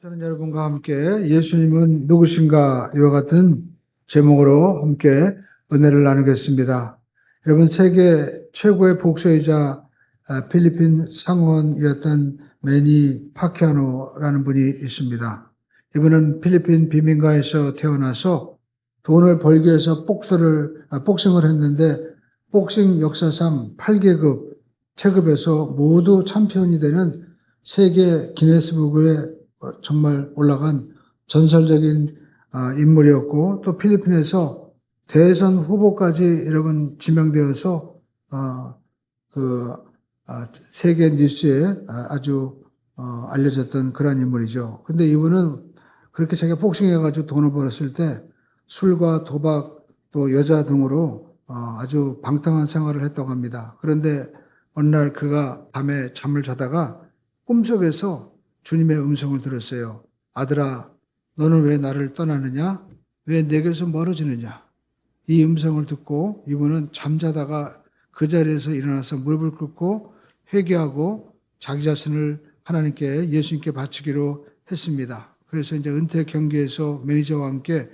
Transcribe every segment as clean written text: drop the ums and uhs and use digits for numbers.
저는 여러분과 함께 예수님은 누구신가 이와 같은 제목으로 함께 은혜를 나누겠습니다. 여러분, 세계 최고의 복서이자 필리핀 상원이었던 매니 파키아노라는 분이 있습니다. 이분은 필리핀 비민가에서 태어나서 돈을 벌기 위해서 복싱을 했는데 복싱 역사상 8계급 체급에서 모두 챔피언이 되는 세계 기네스북에 정말 올라간 전설적인 인물이었고, 또 필리핀에서 대선 후보까지 여러분 지명되어서 세계 뉴스에 아주 알려졌던 그런 인물이죠. 근데 이분은 그렇게 자기가 복싱해가지고 돈을 벌었을 때 술과 도박 또 여자 등으로 아주 방탕한 생활을 했다고 합니다. 그런데 어느 날 그가 밤에 잠을 자다가 꿈속에서 주님의 음성을 들었어요. 아들아, 너는 왜 나를 떠나느냐? 왜 내게서 멀어지느냐? 이 음성을 듣고 이분은 잠자다가 그 자리에서 일어나서 무릎을 꿇고 회개하고 자기 자신을 하나님께, 예수님께 바치기로 했습니다. 그래서 이제 은퇴 경기에서 매니저와 함께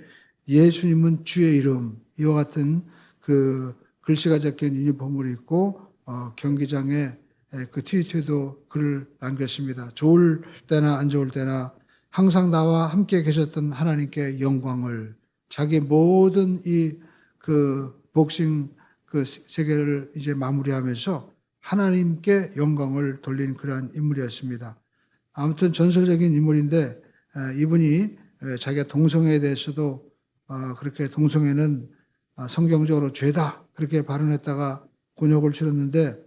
예수님은 주의 이름, 이와 같은 그 글씨가 적힌 유니폼을 입고 경기장에 그 트위터에도 글을 남겼습니다. 좋을 때나 안 좋을 때나 항상 나와 함께 계셨던 하나님께 영광을, 자기 모든 그 복싱 그 세계를 이제 마무리하면서 하나님께 영광을 돌린 그러한 인물이었습니다. 아무튼 전설적인 인물인데 이분이 자기가 동성애에 대해서도 그렇게 동성애는 성경적으로 죄다 그렇게 발언했다가 곤욕을 치렀는데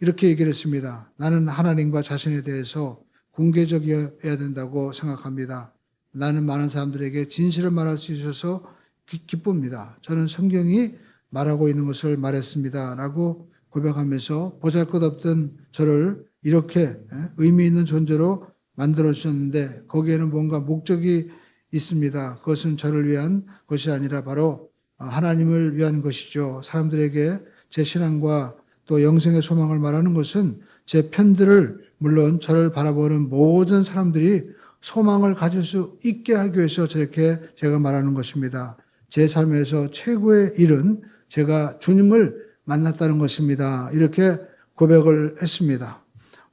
이렇게 얘기를 했습니다. 나는 하나님과 자신에 대해서 공개적이어야 된다고 생각합니다. 나는 많은 사람들에게 진실을 말할 수 있어서 기쁩니다. 저는 성경이 말하고 있는 것을 말했습니다. 라고 고백하면서 보잘것없던 저를 이렇게 의미 있는 존재로 만들어주셨는데 거기에는 뭔가 목적이 있습니다. 그것은 저를 위한 것이 아니라 바로 하나님을 위한 것이죠. 사람들에게 제 신앙과 또 영생의 소망을 말하는 것은 제 팬들을, 물론 저를 바라보는 모든 사람들이 소망을 가질 수 있게 하기 위해서 저렇게 제가 말하는 것입니다. 제 삶에서 최고의 일은 제가 주님을 만났다는 것입니다. 이렇게 고백을 했습니다.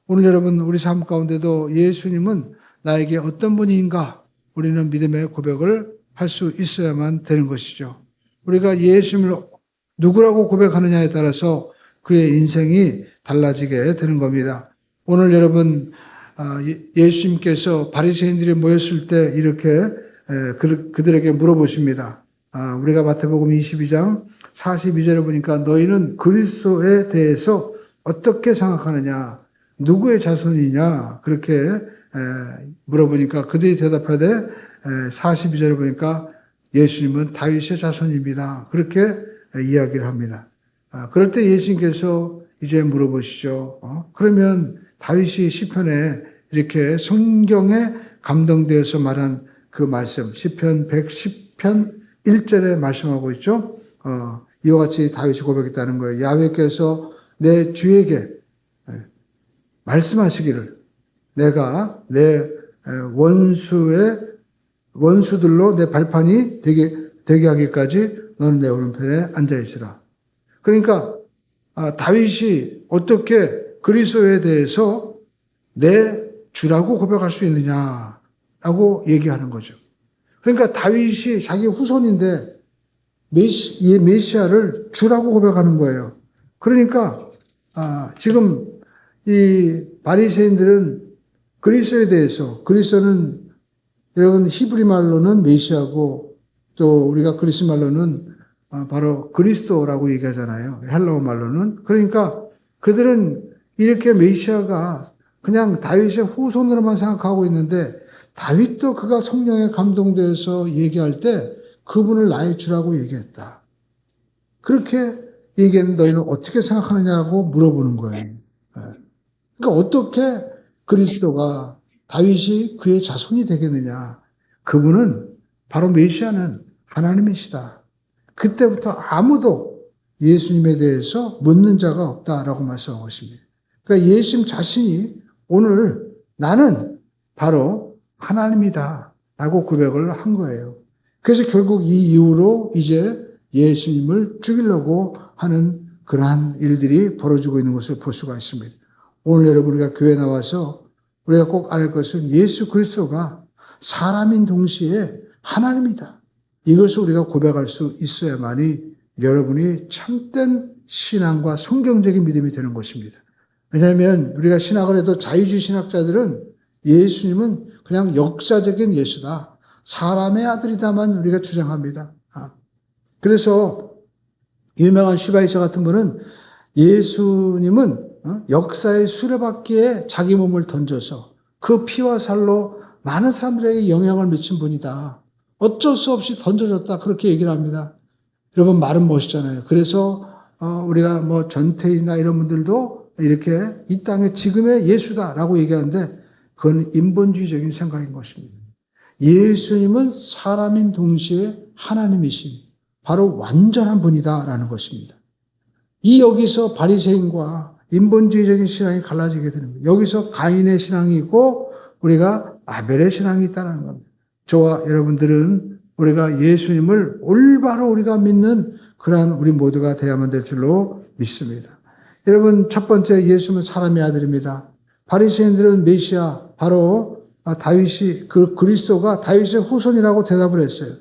오늘 여러분, 우리 삶 가운데도 예수님은 나에게 어떤 분인가 우리는 믿음의 고백을 할 수 있어야만 되는 것이죠. 우리가 예수님을 누구라고 고백하느냐에 따라서 그의 인생이 달라지게 되는 겁니다. 오늘 여러분, 예수님께서 바리새인들이 모였을 때 이렇게 그들에게 물어보십니다. 우리가 마태복음 22장 42절에 보니까 너희는 그리스도에 대해서 어떻게 생각하느냐? 누구의 자손이냐? 그렇게 물어보니까 그들이 대답하되 42절에 보니까 예수님은 다윗의 자손입니다. 그렇게 이야기를 합니다. 그럴 때 예수님께서 이제 물어보시죠. 그러면 다윗이 시편에 이렇게 성경에 감동되어서 말한 그 말씀, 시편 110편 1절에 말씀하고 있죠. 이와 같이 다윗이 고백했다는 거예요. 야훼께서 내 주에게 말씀하시기를 내가 내 원수들로 내 발판이 되게 하기까지 너는 내 오른편에 앉아 있으라. 그러니까 다윗이 어떻게 그리스도에 대해서 내 주라고 고백할 수 있느냐라고 얘기하는 거죠. 그러니까 다윗이 자기 후손인데 메시아를 주라고 고백하는 거예요. 그러니까 지금 이 바리새인들은 그리스도에 대해서, 그리스도는 여러분 히브리 말로는 메시아고 또 우리가 그리스 말로는 바로 그리스도라고 얘기하잖아요. 헬라어 말로는. 그러니까 그들은 이렇게 메시아가 그냥 다윗의 후손으로만 생각하고 있는데 다윗도 그가 성령에 감동되어서 얘기할 때 그분을 나의 주라고 얘기했다. 그렇게 얘기했는데 너희는 어떻게 생각하느냐고 물어보는 거예요. 그러니까 어떻게 그리스도가 다윗이 그의 자손이 되겠느냐. 그분은 바로 메시아는 하나님이시다. 그때부터 아무도 예수님에 대해서 묻는 자가 없다라고 말씀하고 있습니다. 그러니까 예수님 자신이 오늘 나는 바로 하나님이다 라고 고백을 한 거예요. 그래서 결국 이 이후로 이제 예수님을 죽이려고 하는 그러한 일들이 벌어지고 있는 것을 볼 수가 있습니다. 오늘 여러분 우리가 교회에 나와서 우리가 꼭 알 것은 예수 그리스도가 사람인 동시에 하나님이다. 이것을 우리가 고백할 수 있어야만이 여러분이 참된 신앙과 성경적인 믿음이 되는 것입니다. 왜냐하면 우리가 신학을 해도 자유주의 신학자들은 예수님은 그냥 역사적인 예수다. 사람의 아들이다만 우리가 주장합니다. 그래서 유명한 슈바이처 같은 분은 예수님은 역사의 수레바퀴에 자기 몸을 던져서 그 피와 살로 많은 사람들에게 영향을 미친 분이다. 어쩔 수 없이 던져졌다. 그렇게 얘기를 합니다. 여러분 말은 멋있잖아요. 그래서 우리가 뭐 전태일이나 이런 분들도 이렇게 이 땅의 지금의 예수다라고 얘기하는데 그건 인본주의적인 생각인 것입니다. 예수님은 사람인 동시에 하나님이신 바로 완전한 분이다라는 것입니다. 이 여기서 바리새인과 인본주의적인 신앙이 갈라지게 되는 거예요. 여기서 가인의 신앙이 있고 우리가 아벨의 신앙이 있다는 겁니다. 저와 여러분들은 우리가 예수님을 올바로 우리가 믿는 그러한 우리 모두가 되어야만 될 줄로 믿습니다. 여러분 첫 번째 예수님은 사람의 아들입니다. 바리새인들은 메시아 바로 다윗이 그리스도가 다윗의 후손이라고 대답을 했어요.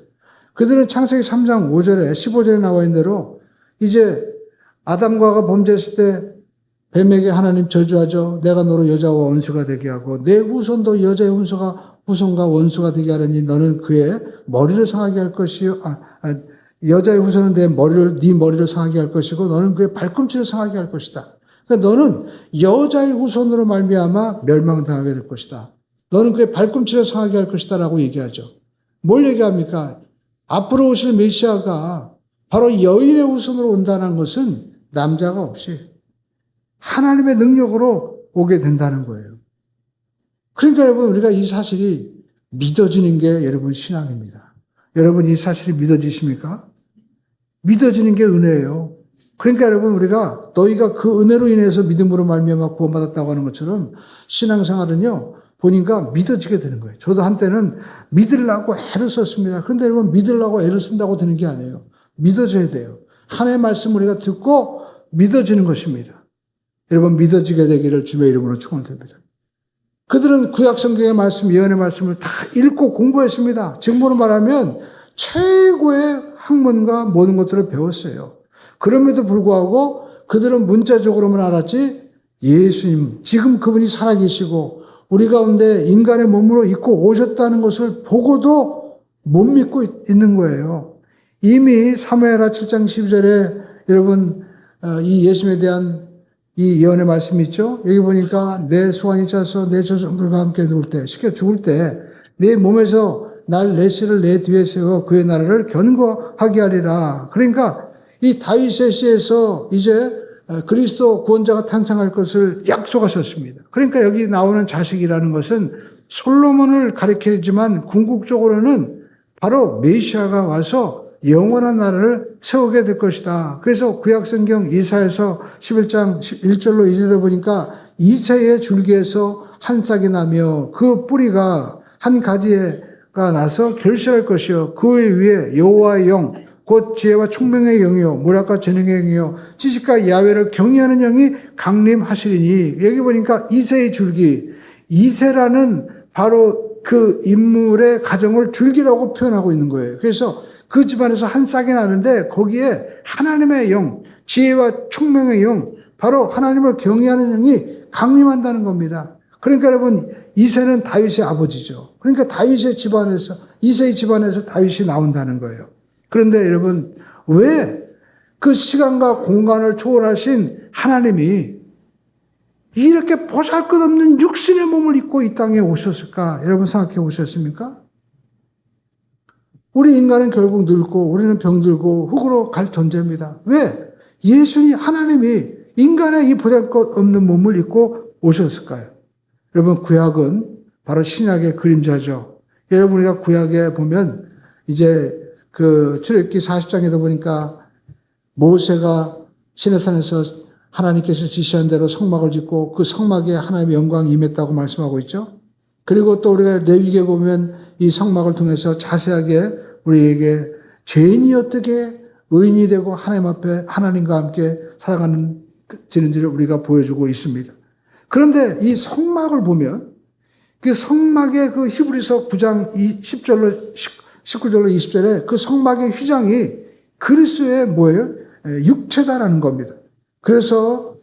그들은 창세기 3장 5절에 15절에 나와 있는 대로 이제 아담과 하와가 범죄했을 때 뱀에게 하나님 저주하죠. 내가 너로 여자와 원수가 되게 하고 내 후손도 여자의 후손과 원수가 되게 하려니 너는 그의 머리를 상하게 할 것이요. 여자의 후손은 네 머리를 상하게 할 것이고 너는 그의 발꿈치를 상하게 할 것이다. 그러니까 너는 여자의 후손으로 말미암아 멸망당하게 될 것이다. 너는 그의 발꿈치를 상하게 할 것이다 라고 얘기하죠. 뭘 얘기합니까? 앞으로 오실 메시아가 바로 여인의 후손으로 온다는 것은 남자가 없이 하나님의 능력으로 오게 된다는 거예요. 그러니까 여러분 우리가 이 사실이 믿어지는 게 여러분 신앙입니다. 여러분 이 사실이 믿어지십니까? 믿어지는 게 은혜예요. 그러니까 여러분 우리가 너희가 그 은혜로 인해서 믿음으로 말미암아 구원받았다고 하는 것처럼 신앙생활은요 보니까 믿어지게 되는 거예요. 저도 한때는 믿으려고 애를 썼습니다. 그런데 여러분 믿으려고 애를 쓴다고 되는 게 아니에요. 믿어져야 돼요. 하나님의 말씀을 우리가 듣고 믿어지는 것입니다. 여러분 믿어지게 되기를 주의 이름으로 축원드립니다. 그들은 구약 성경의 말씀, 예언의 말씀을 다 읽고 공부했습니다. 지금으로 말하면 최고의 학문과 모든 것들을 배웠어요. 그럼에도 불구하고 그들은 문자적으로만 알았지 예수님, 지금 그분이 살아계시고 우리 가운데 인간의 몸으로 입고 오셨다는 것을 보고도 못 믿고 있는 거예요. 이미 사무엘하 7장 12절에 여러분 이 예수님에 대한 이 예언의 말씀이 있죠. 여기 보니까 내 수완이 차서 내 조상들과 함께 누울 때, 쉽게 죽을 때 내 몸에서 내 씨를 내 뒤에 세워 그의 나라를 견고하게 하리라. 그러니까 이 다윗의 씨에서 이제 그리스도 구원자가 탄생할 것을 약속하셨습니다. 그러니까 여기 나오는 자식이라는 것은 솔로몬을 가리키지만 궁극적으로는 바로 메시아가 와서 영원한 나라를 세우게 될 것이다. 그래서 구약성경 이사야서 11장 1절로 이제다 보니까 이새의 줄기에서 한 싹이 나며 그 뿌리가 한 가지가 나서 결실할 것이요 그 위에 여호와의 영 곧 지혜와 총명의 영이요 무락과 재능의 영이요 지식과 야훼를 경외하는 영이 강림하시리니 여기 보니까 이새의 줄기 이새라는 바로 그 인물의 가정을 줄기라고 표현하고 있는 거예요. 그래서 그 집안에서 한 싹이 나는데 거기에 하나님의 영, 지혜와 총명의 영, 바로 하나님을 경외하는 영이 강림한다는 겁니다. 그러니까 여러분 이새는 다윗의 아버지죠. 그러니까 다윗의 집안에서 이새의 집안에서 다윗이 나온다는 거예요. 그런데 여러분 왜 그 시간과 공간을 초월하신 하나님이 이렇게 보잘것없는 육신의 몸을 입고 이 땅에 오셨을까? 여러분 생각해 보셨습니까? 우리 인간은 결국 늙고 우리는 병들고 흙으로 갈 존재입니다. 왜? 예수님 하나님이 인간의 이 보잘것없는 몸을 입고 오셨을까요? 여러분 구약은 바로 신약의 그림자죠. 여러분 우리가 구약에 보면 이제 그 출애굽기 40장에도 보니까 모세가 시내산에서 하나님께서 지시한 대로 성막을 짓고 그 성막에 하나님의 영광이 임했다고 말씀하고 있죠. 그리고 또 우리가 레위기에 보면 이 성막을 통해서 자세하게 우리에게 죄인이 어떻게 의인이 되고 하나님 앞에 하나님과 함께 살아가는지를 우리가 보여주고 있습니다. 그런데 이 성막을 보면 그 성막의 그 히브리서 9장 10절로 19절로 20절에 그 성막의 휘장이 그리스도의 뭐예요? 육체다라는 겁니다. 그래서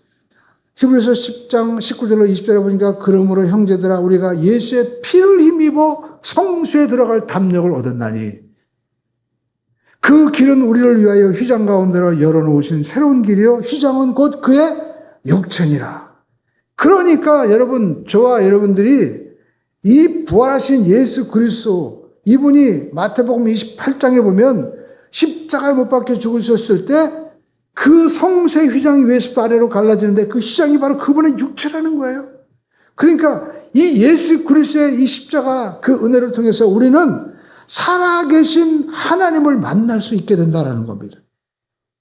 히브리서 10장 19절로 20절에 보니까 그러므로 형제들아 우리가 예수의 피를 힘입어 성소에 들어갈 담력을 얻었나니 그 길은 우리를 위하여 휘장 가운데로 열어놓으신 새로운 길이요 휘장은 곧 그의 육체니라. 그러니까 여러분 저와 여러분들이 이 부활하신 예수 그리스도 이분이 마태복음 28장에 보면 십자가에 못 박혀 죽으셨을 때 그 성소의 휘장이 위에서부터 아래로 갈라지는데 그 휘장이 바로 그분의 육체라는 거예요. 그러니까 이 예수 그리스도의 이 십자가 그 은혜를 통해서 우리는 살아계신 하나님을 만날 수 있게 된다는 겁니다.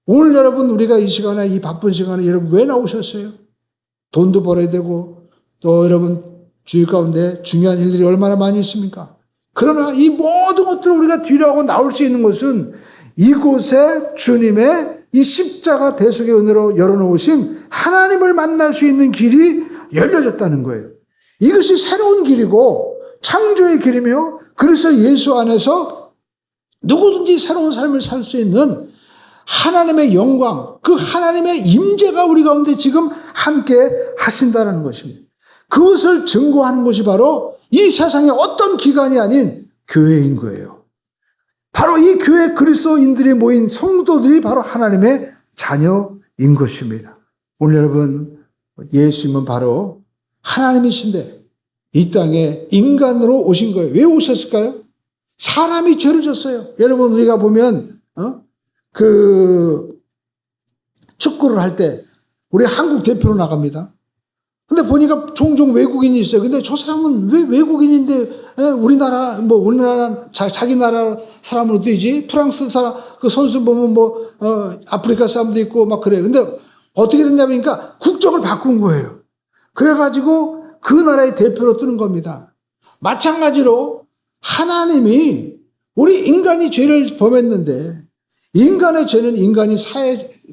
오늘 여러분 우리가 이 시간에 이 바쁜 시간에 여러분 왜 나오셨어요? 돈도 벌어야 되고 또 여러분 주일 가운데 중요한 일들이 얼마나 많이 있습니까? 그러나 이 모든 것들을 우리가 뒤로하고 나올 수 있는 것은 이곳에 주님의 이 십자가 대속의 은혜로 열어놓으신 하나님을 만날 수 있는 길이 열려졌다는 거예요. 이것이 새로운 길이고 창조의 길이며 그래서 예수 안에서 누구든지 새로운 삶을 살 수 있는 하나님의 영광, 그 하나님의 임재가 우리 가운데 지금 함께 하신다는 것입니다. 그것을 증거하는 것이 바로 이 세상의 어떤 기관이 아닌 교회인 거예요. 바로 이 교회 그리스도인들이 모인 성도들이 바로 하나님의 자녀인 것입니다. 오늘 여러분 예수님은 바로 하나님이신데 이 땅에 인간으로 오신 거예요. 왜 오셨을까요? 사람이 죄를 졌어요. 여러분 우리가 보면 그 축구를 할 때 우리 한국 대표로 나갑니다. 근데 보니까 종종 외국인이 있어요. 근데 저 사람은 왜 외국인인데 우리나라 자기 나라 사람으로 뛰지? 프랑스 사람 그 선수 보면 아프리카 사람도 있고 막 그래요. 근데 어떻게 됐냐니까 국적을 바꾼 거예요. 그래가지고 그 나라의 대표로 뜨는 겁니다. 마찬가지로 하나님이 우리 인간이 죄를 범했는데 인간의 죄는 인간이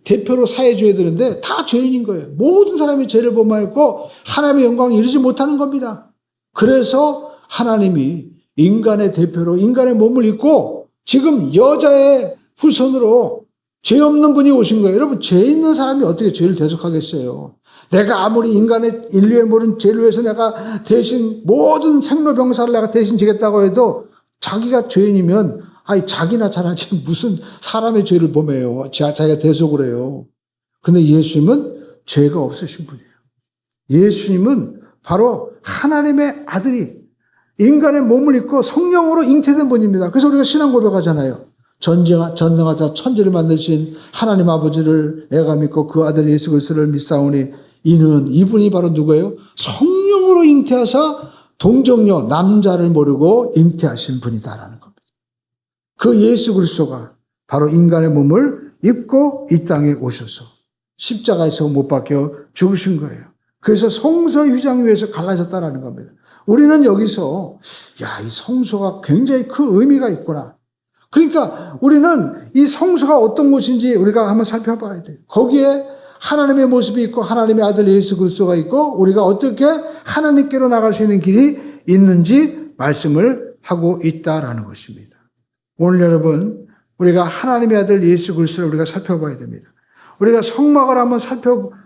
대표로 사해줘야 되는데 다 죄인인 거예요. 모든 사람이 죄를 범하였고 하나님의 영광에 이르지 못하는 겁니다. 그래서 하나님이 인간의 대표로 인간의 몸을 입고 지금 여자의 후손으로 죄 없는 분이 오신 거예요. 여러분 죄 있는 사람이 어떻게 죄를 대속하겠어요? 내가 아무리 인간의 인류의 모든 죄를 위해서 내가 대신 모든 생로병사를 내가 대신 지겠다고 해도 자기가 죄인이면 자기나 잘하지 무슨 사람의 죄를 범해요. 자기가 대속을 해요. 근데 예수님은 죄가 없으신 분이에요. 예수님은 바로 하나님의 아들이 인간의 몸을 입고 성령으로 잉태된 분입니다. 그래서 우리가 신앙 고백하잖아요. 전능하사 천지를 만드신 하나님 아버지를 내가 믿고 그 아들 예수 그리스도를 믿사오니 이분이 바로 누구예요? 성령으로 잉태하사 동정녀 남자를 모르고 잉태하신 분이다라는 겁니다. 그 예수 그리스도가 바로 인간의 몸을 입고 이 땅에 오셔서 십자가에서 못 박혀 죽으신 거예요. 그래서 성소의 휘장 위에서 갈라졌다라는 겁니다. 우리는 여기서 이 성소가 굉장히 큰 의미가 있구나. 그러니까 우리는 이 성소가 어떤 곳인지 우리가 한번 살펴봐야 돼요. 거기에 하나님의 모습이 있고 하나님의 아들 예수 그리스도가 있고 우리가 어떻게 하나님께로 나갈 수 있는 길이 있는지 말씀을 하고 있다라는 것입니다. 오늘 여러분 우리가 하나님의 아들 예수 그리스도를 우리가 살펴봐야 됩니다. 우리가 성막을 한번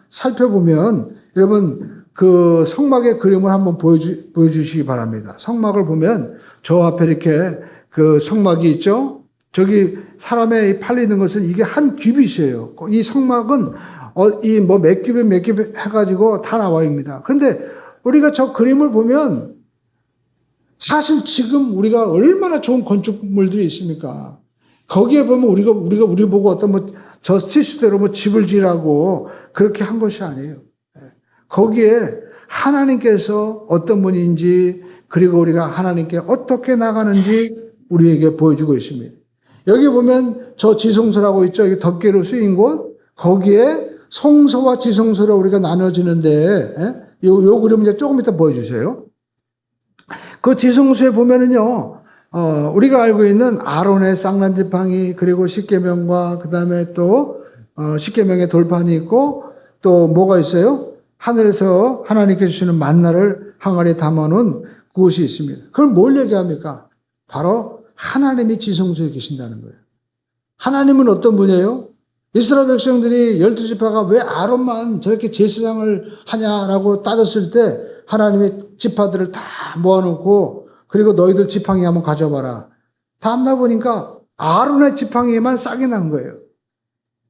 살펴보면 여러분 그 성막의 그림을 한번 보여주시기 바랍니다. 성막을 보면 저 앞에 이렇게 그 성막이 있죠. 저기 사람의 팔리는 것은 이게 한 규빗이에요. 이 성막은 몇 규빗 해가지고 다 나와입니다. 그런데 우리가 저 그림을 보면 사실 지금 우리가 얼마나 좋은 건축물들이 있습니까? 거기에 보면 우리 보고 어떤 저스티스대로 집을 지으라고 그렇게 한 것이 아니에요. 거기에 하나님께서 어떤 분인지 그리고 우리가 하나님께 어떻게 나가는지 우리에게 보여주고 있습니다. 여기 보면 저 지성소라고 있죠. 여기 덮개로 쓰인 곳. 거기에 성소와 지성소로 우리가 나눠지는데 요 그림을 이제 조금 이따 보여주세요. 그 지성소에 보면은요, 우리가 알고 있는 아론의 쌍난 지팡이, 그리고 십계명과 그 다음에 또 십계명의 돌판이 있고, 또 뭐가 있어요? 하늘에서 하나님께서 주시는 만나를 항아리에 담아놓은 그것이 있습니다. 그럼 뭘 얘기합니까? 바로 하나님이 지성소에 계신다는 거예요. 하나님은 어떤 분이에요? 이스라엘 백성들이 12지파가 왜 아론만 저렇게 제사장을 하냐라고 따졌을 때 하나님의 지파들을 다 모아놓고, 그리고 너희들 지팡이 한번 가져봐라. 다음날 보니까 아론의 지팡이에만 싹이 난 거예요.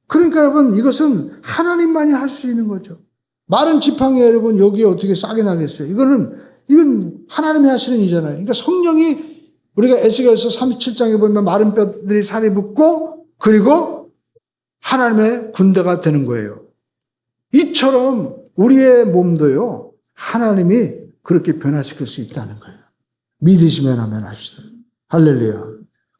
그러니까 여러분, 이것은 하나님만이 할 수 있는 거죠. 마른 지팡이 여러분 여기에 어떻게 싹이 나겠어요? 이건 하나님이 하시는 일이잖아요. 그러니까 성령이, 우리가 에스겔서 37장에 보면 마른 뼈들이 살이 붙고, 그리고 하나님의 군대가 되는 거예요. 이처럼 우리의 몸도요, 하나님이 그렇게 변화시킬 수 있다는 거예요. 믿으시면 하면 합시다. 할렐루야.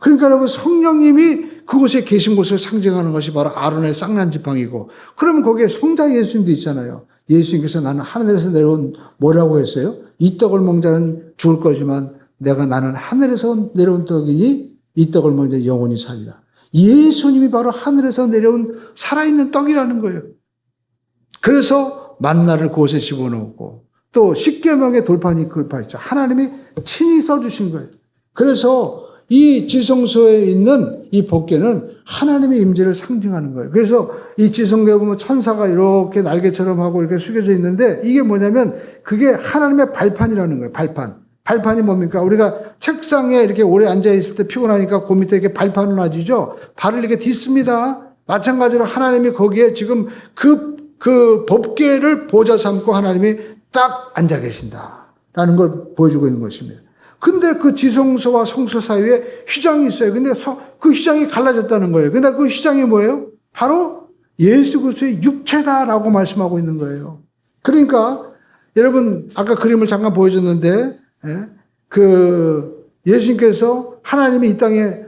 그러니까 여러분, 성령님이 그곳에 계신 곳을 상징하는 것이 바로 아론의 쌍난 지팡이고, 그러면 거기에 성자 예수님도 있잖아요. 예수님께서 나는 하늘에서 내려온, 뭐라고 했어요? 이 떡을 먹는 자는 죽을 거지만 나는 하늘에서 내려온 떡이니 이 떡을 먹는 자는 영원히 살리라. 예수님이 바로 하늘에서 내려온 살아있는 떡이라는 거예요. 그래서 만나를 그곳에 집어넣고, 또 십계명의 돌판이 있죠. 하나님이 친히 써주신 거예요. 그래서 이 지성소에 있는 이 법궤는 하나님의 임재를 상징하는 거예요. 그래서 이 지성소에 보면 천사가 이렇게 날개처럼 하고 이렇게 숙여져 있는데, 이게 뭐냐면 그게 하나님의 발판이라는 거예요. 발판이 뭡니까? 우리가 책상에 이렇게 오래 앉아 있을 때 피곤하니까 그 밑에 이렇게 발판을 놔주죠. 발을 이렇게 딛습니다. 마찬가지로 하나님이 거기에 지금 그 법궤를 보좌 삼고 하나님이 딱 앉아 계신다라는 걸 보여주고 있는 것입니다. 근데 그 지성소와 성소 사이에 휘장이 있어요. 근데 그 휘장이 갈라졌다는 거예요. 근데 그 휘장이 뭐예요? 바로 예수 그리스도의 육체다라고 말씀하고 있는 거예요. 그러니까 여러분, 아까 그림을 잠깐 보여줬는데, 그 예수님께서 하나님이 이 땅에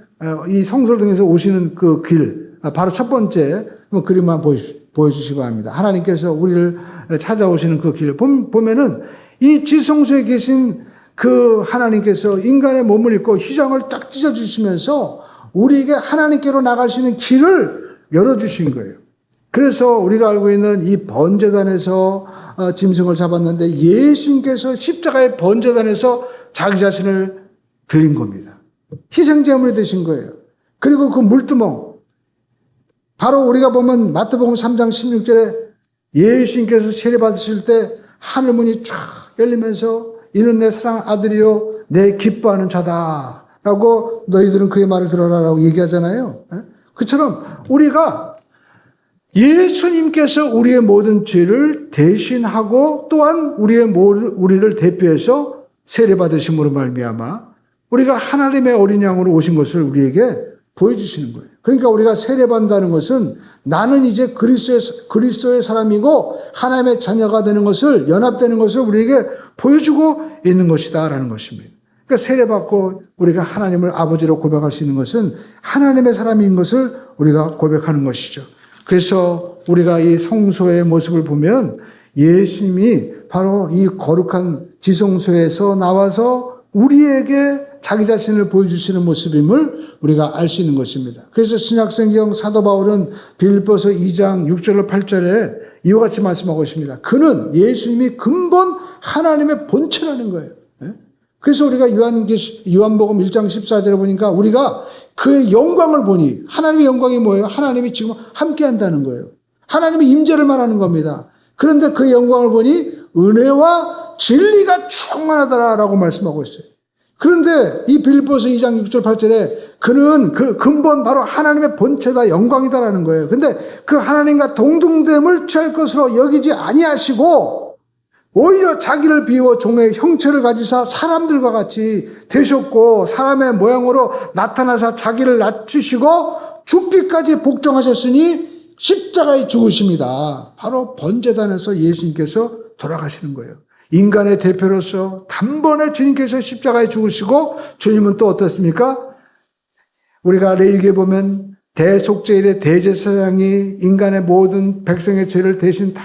이 성소를 통해서 오시는 그 길, 바로 첫 번째 그림만 보여주시기 바랍니다. 하나님께서 우리를 찾아오시는 그 길을 보면은 이 지성소에 계신 그 하나님께서 인간의 몸을 입고 휘장을 딱 찢어주시면서 우리에게 하나님께로 나갈 수 있는 길을 열어주신 거예요. 그래서 우리가 알고 있는 이 번제단에서 짐승을 잡았는데, 예수님께서 십자가의 번제단에서 자기 자신을 드린 겁니다. 희생제물이 되신 거예요. 그리고 그 물두멍, 바로 우리가 보면 마태복음 3장 16절에 예수님께서 세례받으실 때 하늘문이 쫙 열리면서 이는 내 사랑하는 아들이요 내 기뻐하는 자다 라고 너희들은 그의 말을 들어라 라고 얘기하잖아요. 그처럼 우리가 예수님께서 우리의 모든 죄를 대신하고, 또한 우리를 대표해서 세례받으심으로 말미암아 우리가 하나님의 어린 양으로 오신 것을 우리에게 보여주시는 거예요. 그러니까 우리가 세례받는다는 것은 나는 이제 그리스도의 사람이고 하나님의 자녀가 되는 것을, 연합되는 것을 우리에게 보여주고 있는 것이다라는 것입니다. 그러니까 세례받고 우리가 하나님을 아버지로 고백할 수 있는 것은 하나님의 사람인 것을 우리가 고백하는 것이죠. 그래서 우리가 이 성소의 모습을 보면 예수님이 바로 이 거룩한 지성소에서 나와서 우리에게 자기 자신을 보여주시는 모습임을 우리가 알 수 있는 것입니다. 그래서 신약성경 사도 바울은 빌립보서 2장 6절로 8절에 이와 같이 말씀하고 있습니다. 그는, 예수님이 근본 하나님의 본체라는 거예요. 그래서 우리가 요한복음 1장 14절에 보니까 우리가 그의 영광을 보니, 하나님의 영광이 뭐예요? 하나님이 지금 함께 한다는 거예요. 하나님의 임재를 말하는 겁니다. 그런데 그 영광을 보니 은혜와 진리가 충만하더라라고 말씀하고 있어요. 그런데 이 빌립보서 2장 6절 8절에 그는 그 근본 바로 하나님의 본체다, 영광이다라는 거예요. 근데 그 하나님과 동등됨을 취할 것으로 여기지 아니하시고 오히려 자기를 비워 종의 형체를 가지사 사람들과 같이 되셨고, 사람의 모양으로 나타나사 자기를 낮추시고 죽기까지 복종하셨으니 십자가에 죽으십니다. 바로 번제단에서 예수님께서 돌아가시는 거예요. 인간의 대표로서 단번에 주님께서 십자가에 죽으시고, 주님은 또 어떻습니까? 우리가 레위기에 보면 대속죄일의 대제사장이 인간의 모든 백성의 죄를 대신 다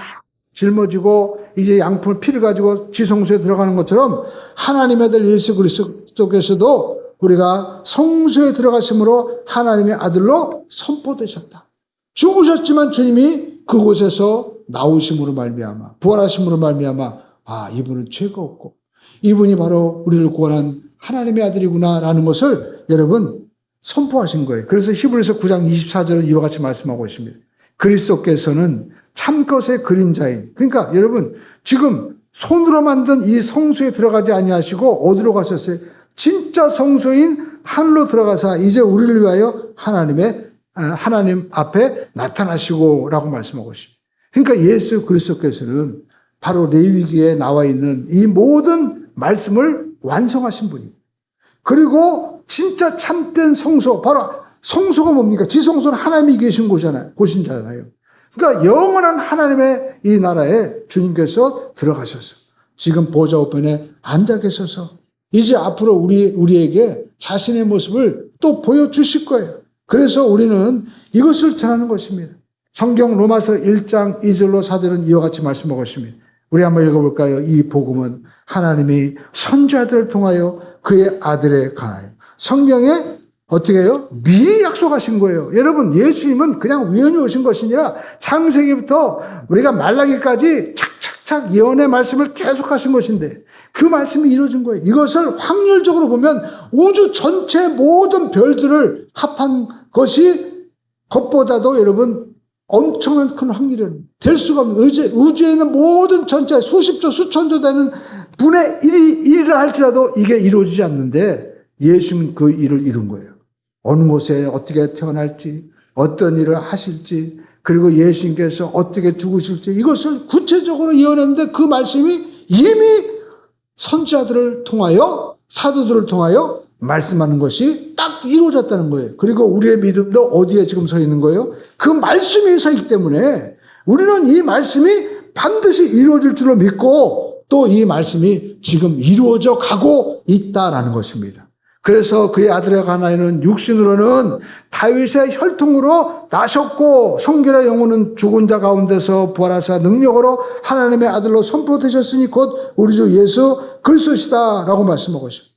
짊어지고 이제 양푼 피를 가지고 지성소에 들어가는 것처럼 하나님의 아들 예수 그리스도께서도 우리가 성소에 들어가심으로 하나님의 아들로 선포되셨다. 죽으셨지만 주님이 그곳에서 나오심으로 말미암아 부활하심으로 말미암아 이분은 죄가 없고 이분이 바로 우리를 구원한 하나님의 아들이구나라는 것을 여러분 선포하신 거예요. 그래서 히브리서 9장 24절은 이와 같이 말씀하고 있습니다. 그리스도께서는 참것의 그림자인, 그러니까 여러분 지금 손으로 만든 이 성소에 들어가지 아니하시고 어디로 가셨어요? 진짜 성소인 하늘로 들어가사 이제 우리를 위하여 하나님 앞에 나타나시고 라고 말씀하고 있습니다. 그러니까 예수 그리스도께서는 바로 레위기에 나와 있는 이 모든 말씀을 완성하신 분입니다. 그리고 진짜 참된 성소, 바로 성소가 뭡니까? 지성소는 하나님이 계신 곳이잖아요. 그러니까 영원한 하나님의 이 나라에 주님께서 들어가셔서 지금 보좌 우편에 앉아 계셔서 이제 앞으로 우리에게 자신의 모습을 또 보여주실 거예요. 그래서 우리는 이것을 전하는 것입니다. 성경 로마서 1장 2절로 4절은 이와 같이 말씀하고 있습니다. 우리 한번 읽어볼까요? 이 복음은 하나님이 선지자들을 통하여 그의 아들에 관하여 성경에 어떻게 해요? 미리 약속하신 거예요. 여러분, 예수님은 그냥 우연히 오신 것이 아니라 창세기부터 우리가 말라기까지 착착착 예언의 말씀을 계속하신 것인데 그 말씀이 이루어진 거예요. 이것을 확률적으로 보면 우주 전체 모든 별들을 합한 것이 것보다도 여러분 엄청난 큰 확률이에요. 될 수가 없는 우주에 있는 모든 전체 수십조 수천조 되는 분의 1을 할지라도 이게 이루어지지 않는데 예수님은 그 일을 이룬 거예요. 어느 곳에 어떻게 태어날지, 어떤 일을 하실지, 그리고 예수님께서 어떻게 죽으실지 이것을 구체적으로 예언했는데 그 말씀이 이미 선지자들을 통하여 사도들을 통하여 말씀하는 것이 딱 이루어졌다는 거예요. 그리고 우리의 믿음도 어디에 지금 서 있는 거예요? 그 말씀에 서 있기 때문에 우리는 이 말씀이 반드시 이루어질 줄로 믿고 또 이 말씀이 지금 이루어져 가고 있다라는 것입니다. 그래서 그의 아들에 관하여는 육신으로는 다윗의 혈통으로 나셨고 성결의 영혼은 죽은 자 가운데서 부활하사 능력으로 하나님의 아들로 선포되셨으니 곧 우리 주 예수 그리스도시다 라고 말씀하고 있습니다.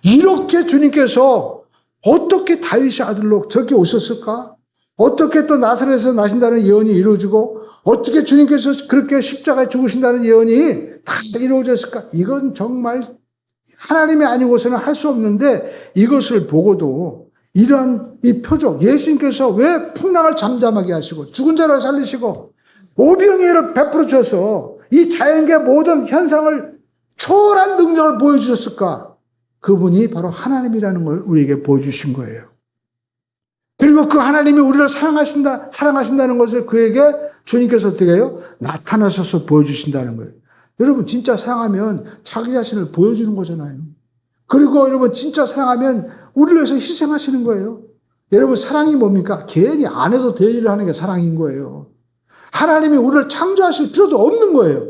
이렇게 주님께서 어떻게 다윗의 아들로 저렇게 오셨을까? 어떻게 또 나사렛에서 나신다는 예언이 이루어지고 어떻게 주님께서 그렇게 십자가에 죽으신다는 예언이 다 이루어졌을까? 이건 정말 하나님이 아니고서는 할 수 없는데 이것을 보고도 이러한 이 표적, 예수님께서 왜 풍랑을 잠잠하게 하시고 죽은 자를 살리시고 오병이어를 베풀어 주셔서 이 자연계 모든 현상을 초월한 능력을 보여주셨을까? 그분이 바로 하나님이라는 걸 우리에게 보여주신 거예요. 그리고 그 하나님이 우리를 사랑하신다는 것을 그에게 주님께서 어떻게 해요? 나타나셔서 보여주신다는 거예요. 여러분 진짜 사랑하면 자기 자신을 보여주는 거잖아요. 그리고 여러분 진짜 사랑하면 우리를 위해서 희생하시는 거예요. 여러분 사랑이 뭡니까? 괜히 안 해도 될 일을 하는 게 사랑인 거예요. 하나님이 우리를 창조하실 필요도 없는 거예요.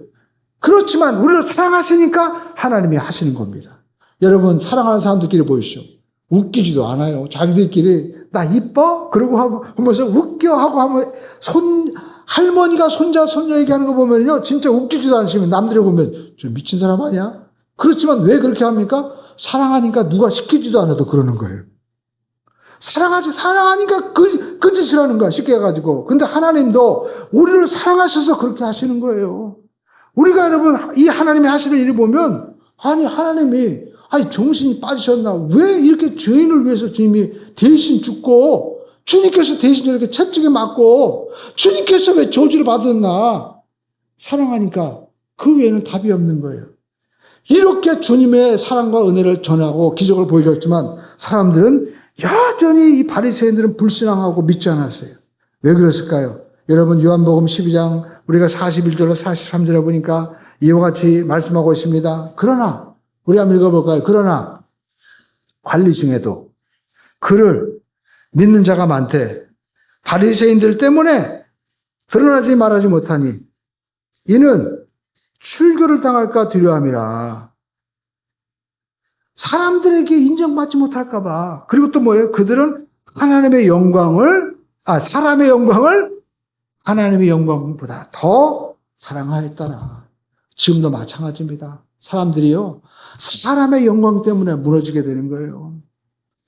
그렇지만 우리를 사랑하시니까 하나님이 하시는 겁니다. 여러분 사랑하는 사람들끼리 보십시오. 웃기지도 않아요. 자기들끼리 나 이뻐? 그러고 하면서 웃겨 하고 하면 할머니가 손자 손녀에게 하는 거 보면요 진짜 웃기지도 않으시면 남들이 보면 저 미친 사람 아니야? 그렇지만 왜 그렇게 합니까? 사랑하니까 누가 시키지도 않아도 그러는 거예요. 사랑하니까 그 짓을 하는 거야 쉽게 해가지고. 근데 하나님도 우리를 사랑하셔서 그렇게 하시는 거예요. 우리가 여러분 이 하나님이 하시는 일을 보면 하나님이 정신이 빠지셨나? 왜 이렇게 죄인을 위해서 주님이 대신 죽고 주님께서 대신 이렇게 채찍에 맞고 주님께서 왜 저주를 받았나? 사랑하니까 그 외에는 답이 없는 거예요. 이렇게 주님의 사랑과 은혜를 전하고 기적을 보여줬지만 사람들은 여전히 이 바리새인들은 불신앙하고 믿지 않았어요. 왜 그랬을까요? 여러분 요한복음 12장 우리가 41절로 43절에 보니까 이와 같이 말씀하고 있습니다. 그러나 우리 한번 읽어볼까요? 그러나 관리 중에도 그를 믿는 자가 많대. 바리새인들 때문에 드러나지 말하지 못하니 이는 출교를 당할까 두려움이라. 사람들에게 인정받지 못할까 봐. 그리고 또 뭐예요? 그들은 사람의 영광을 하나님의 영광보다 더 사랑하였더라. 지금도 마찬가지입니다. 사람들이요, 사람의 영광 때문에 무너지게 되는 거예요.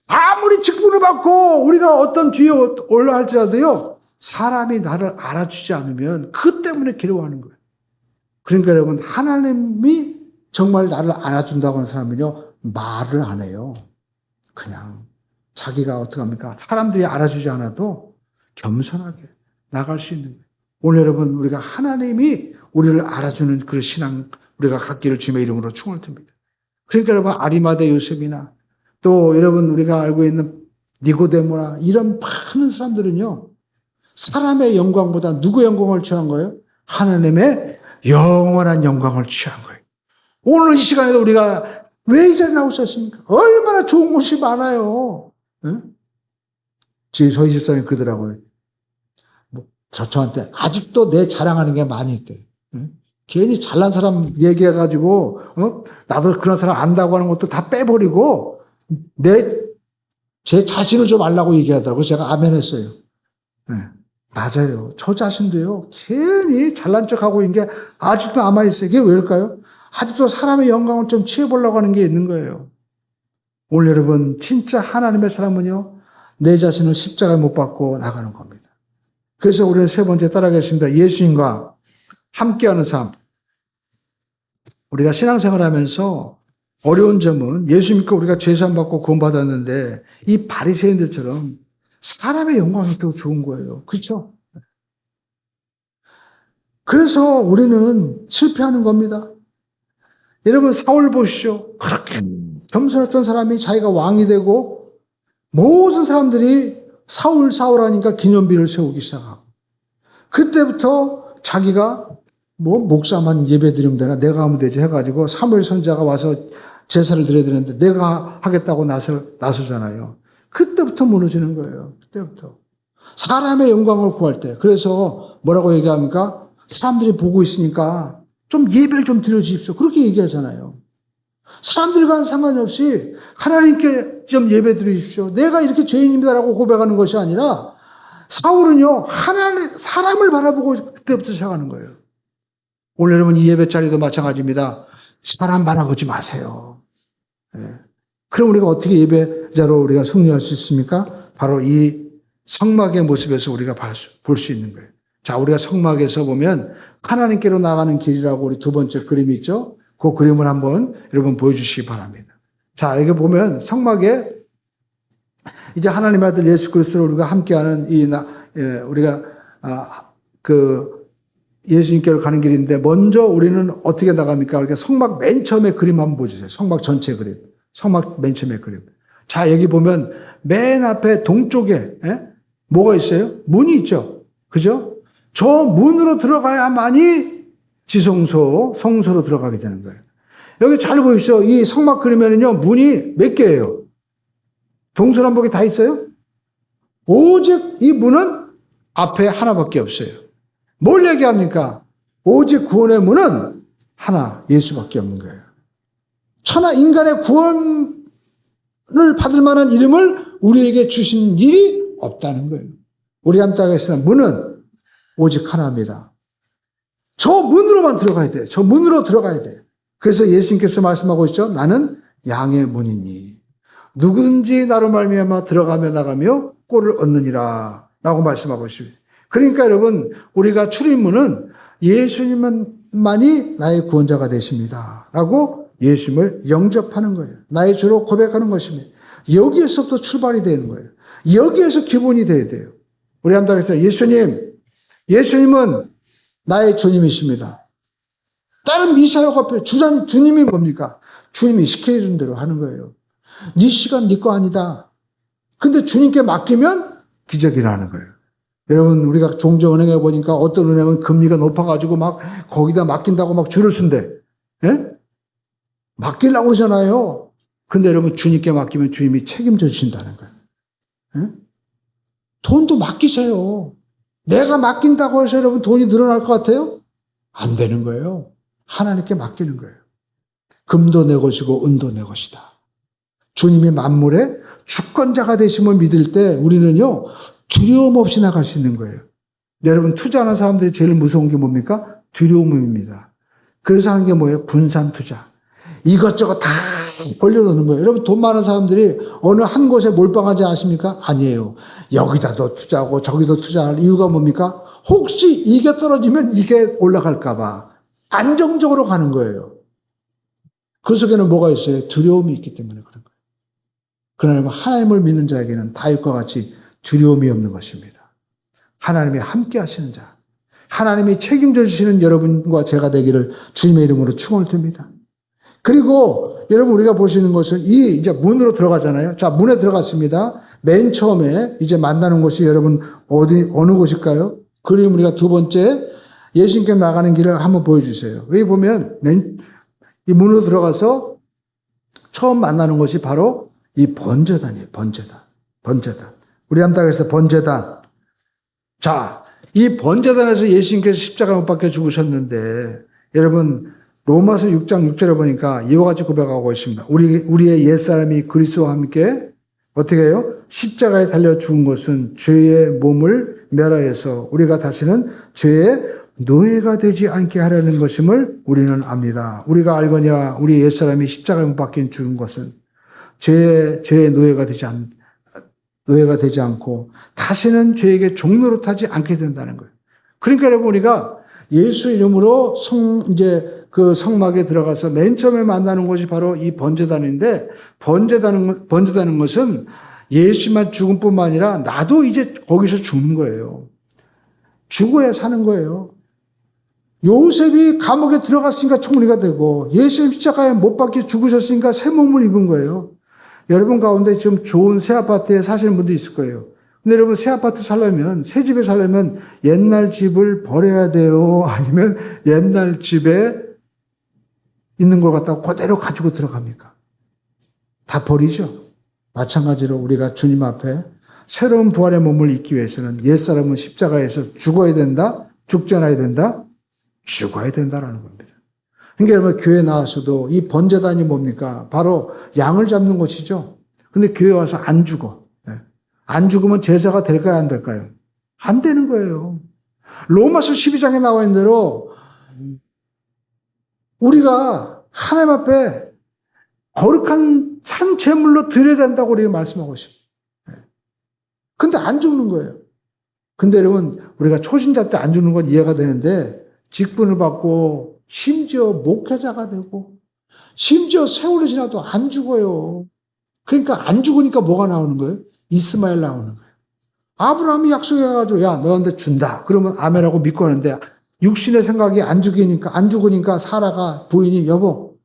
아무리 직분을 받고 우리가 어떤 뒤에 올라 할지라도요, 사람이 나를 알아주지 않으면 그 때문에 괴로워하는 거예요. 그러니까 여러분, 하나님이 정말 나를 알아준다고 하는 사람은요, 말을 안 해요. 그냥 자기가 어떻게 합니까? 사람들이 알아주지 않아도 겸손하게 나갈 수 있는 거예요. 오늘 여러분, 우리가 하나님이 우리를 알아주는 그 신앙 우리가 갖기를 주님의 이름으로 축원을 드립니다. 그러니까 여러분, 아리마대 요셉이나 또 여러분 우리가 알고 있는 니고데모나 이런 많은 사람들은요, 사람의 영광보다 누구의 영광을 취한 거예요? 하나님의 영원한 영광을 취한 거예요. 오늘 이 시간에도 우리가 왜 이 자리에 나오셨습니까? 얼마나 좋은 곳이 많아요. 응? 저희 집사람이 그러더라고요. 저한테 아직도 내 자랑하는 게 많이 있대요. 응? 괜히 잘난 사람 얘기해가지고, 나도 그런 사람 안다고 하는 것도 다 빼버리고, 제 자신을 좀 알라고 얘기하더라고요. 제가 아멘 했어요. 네, 맞아요. 저 자신도요, 괜히 잘난 척 하고 있는 게 아직도 남아있어요. 이게 왜일까요? 아직도 사람의 영광을 좀 취해보려고 하는 게 있는 거예요. 오늘 여러분, 진짜 하나님의 사람은요, 내 자신을 십자가에 못 박고 나가는 겁니다. 그래서 우리는 세 번째 따라가겠습니다. 예수님과 함께하는 삶. 우리가 신앙생활 하면서 어려운 점은 예수 믿고 우리가 죄사함 받고 구원받았는데 이 바리새인들처럼 사람의 영광이 더 좋은 거예요. 그렇죠? 그래서 우리는 실패하는 겁니다. 여러분, 사울 보십시오. 그렇게 겸손했던 사람이 자기가 왕이 되고 모든 사람들이 사울 하니까 기념비를 세우기 시작하고, 그때부터 자기가 목사만 예배 드리면 되나, 내가 하면 되지 해가지고 사무엘 선지자가 와서 제사를 드려야 되는데 내가 하겠다고 나서잖아요. 그때부터 무너지는 거예요. 그때부터. 사람의 영광을 구할 때. 그래서 뭐라고 얘기합니까? 사람들이 보고 있으니까 좀 예배를 좀 드려주십시오. 그렇게 얘기하잖아요. 사람들과는 상관없이 하나님께 좀 예배 드리십시오. 내가 이렇게 죄인입니다라고 고백하는 것이 아니라, 사울은요, 사람을 바라보고 그때부터 시작하는 거예요. 오늘 여러분, 이 예배 자리도 마찬가지입니다. 사람 바라보지 마세요. 예. 그럼 우리가 어떻게 예배자로 우리가 승리할 수 있습니까? 바로 이 성막의 모습에서 우리가 볼 수 있는 거예요. 자, 우리가 성막에서 보면 하나님께로 나가는 길이라고 우리 두 번째 그림이 있죠? 그 그림을 한번 여러분 보여주시기 바랍니다. 자, 여기 보면 성막에 이제 하나님의 아들 예수 그리스도를 우리가 함께하는 우리가 예수님께로 가는 길인데, 먼저 우리는 어떻게 나갑니까? 그러니까 성막 맨 처음에 그림 한번 보여주세요. 성막 전체 그림. 성막 맨 처음에 그림. 자, 여기 보면 맨 앞에 동쪽에 뭐가 있어요? 문이 있죠. 그죠? 저 문으로 들어가야만이 성소로 들어가게 되는 거예요. 여기 잘 보십시오. 이 성막 그림에는요, 문이 몇 개예요? 동서남북이 다 있어요? 오직 이 문은 앞에 하나밖에 없어요. 뭘 얘기합니까? 오직 구원의 문은 하나, 예수밖에 없는 거예요. 천하 인간의 구원을 받을 만한 이름을 우리에게 주신 일이 없다는 거예요. 우리 함께하겠습니다. 문은 오직 하나입니다. 저 문으로만 들어가야 돼요. 저 문으로 들어가야 돼요. 그래서 예수님께서 말씀하고 있죠. 나는 양의 문이니 누구든지 나로 말미암아 들어가며 나가며 꼴을 얻느니라 라고 말씀하고 있습니다. 그러니까 여러분, 우리가 출입문은 예수님만이 나의 구원자가 되십니다 라고 예수님을 영접하는 거예요. 나의 주로 고백하는 것입니다. 여기에서부터 출발이 되는 거예요. 여기에서 기본이 돼야 돼요. 우리 한번 하겠습니다. 예수님은 나의 주님이십니다. 다른 미사역 앞에 주님이 뭡니까? 주님이 시켜준 대로 하는 거예요. 네 시간 네 거 아니다. 근데 주님께 맡기면 기적이 일어나는 거예요. 여러분, 우리가 종종 은행에 보니까 어떤 은행은 금리가 높아가지고 막 거기다 맡긴다고 막 줄을 쓴대. 예? 맡기려고 그러잖아요. 근데 여러분, 주님께 맡기면 주님이 책임져 주신다는 거예요. 예? 돈도 맡기세요. 내가 맡긴다고 해서 여러분 돈이 늘어날 것 같아요? 안 되는 거예요. 하나님께 맡기는 거예요. 금도 내 것이고 은도 내 것이다. 주님이 만물의 주권자가 되심을 믿을 때 우리는요, 두려움 없이 나갈 수 있는 거예요. 여러분, 투자하는 사람들이 제일 무서운 게 뭡니까? 두려움입니다. 그래서 하는 게 뭐예요? 분산 투자. 이것저것 다 벌려놓는 거예요. 여러분, 돈 많은 사람들이 어느 한 곳에 몰빵하지 않습니까? 아니에요. 여기다도 투자하고 저기도 투자할 이유가 뭡니까? 혹시 이게 떨어지면 이게 올라갈까봐 안정적으로 가는 거예요. 그 속에는 뭐가 있어요? 두려움이 있기 때문에 그런 거예요. 그러나 하나님을 믿는 자에게는 다윗과 같이 두려움이 없는 것입니다. 하나님이 함께 하시는 자, 하나님이 책임져 주시는 여러분과 제가 되기를 주님의 이름으로 축원을 드립니다. 그리고 여러분, 우리가 보시는 것은 이제 문으로 들어가잖아요. 자, 문에 들어갔습니다. 맨 처음에 이제 만나는 곳이 여러분 어느 곳일까요? 그림 우리가 두 번째 예수님께 나가는 길을 한번 보여주세요. 여기 보면 이 문으로 들어가서 처음 만나는 곳이 바로 이 번제단이에요. 번제단. 우리 함당에서 번제단. 자, 이 번제단에서 예수님께서 십자가 못 박혀 죽으셨는데 여러분, 로마서 6장 6절에 보니까 이와 같이 고백하고 있습니다. 우리의 옛사람이 그리스도와 함께 어떻게 해요? 십자가에 달려 죽은 것은 죄의 몸을 멸하여서 우리가 다시는 죄의 노예가 되지 않게 하려는 것임을 우리는 압니다. 우리가 알거니와 우리 옛사람이 십자가에 못 박힌 죽은 것은 죄의 노예가 되지 않고 다시는 죄에게 종노릇하지 않게 된다는 거예요. 그러니까 여러분, 우리가 예수 이름으로 그 성막에 들어가서 맨 처음에 만나는 곳이 바로 이 번제단인데, 번제다는 것은 예수만 죽은 뿐만 아니라 나도 이제 거기서 죽는 거예요. 죽어야 사는 거예요. 요셉이 감옥에 들어갔으니까 총리가 되고, 예수님 십자가에 못 박혀 죽으셨으니까 새 몸을 입은 거예요. 여러분 가운데 지금 좋은 새 아파트에 사시는 분도 있을 거예요. 근데 여러분, 새 아파트 살려면, 새 집에 살려면 옛날 집을 버려야 돼요? 아니면 옛날 집에 있는 걸 갖다가 그대로 가지고 들어갑니까? 다 버리죠. 마찬가지로 우리가 주님 앞에 새로운 부활의 몸을 입기 위해서는 옛사람은 십자가에서 죽어야 된다? 죽지 않아야 된다? 죽어야 된다라는 겁니다. 그러니까 여러분, 교회 나와서도 이 번제단이 뭡니까? 바로 양을 잡는 곳이죠. 근데 교회 와서 안 죽어. 안 죽으면 제사가 될까요? 안 될까요? 안 되는 거예요. 로마서 12장에 나와 있는 대로 우리가 하나님 앞에 거룩한 산 제물로 드려야 된다고 우리가 말씀하고 있습니다. 근데 안 죽는 거예요. 근데 여러분, 우리가 초신자 때 안 죽는 건 이해가 되는데, 직분을 받고 심지어 목회자가 되고 심지어 세월이 지나도 안 죽어요. 그러니까 안 죽으니까 뭐가 나오는 거예요? 이스마엘 나오는 거예요. 아브라함이 약속해가지고 야, 너한테 준다. 그러면 아멘하고 믿고 하는데, 육신의 생각이 안 죽으니까 사라가 부인이 여보,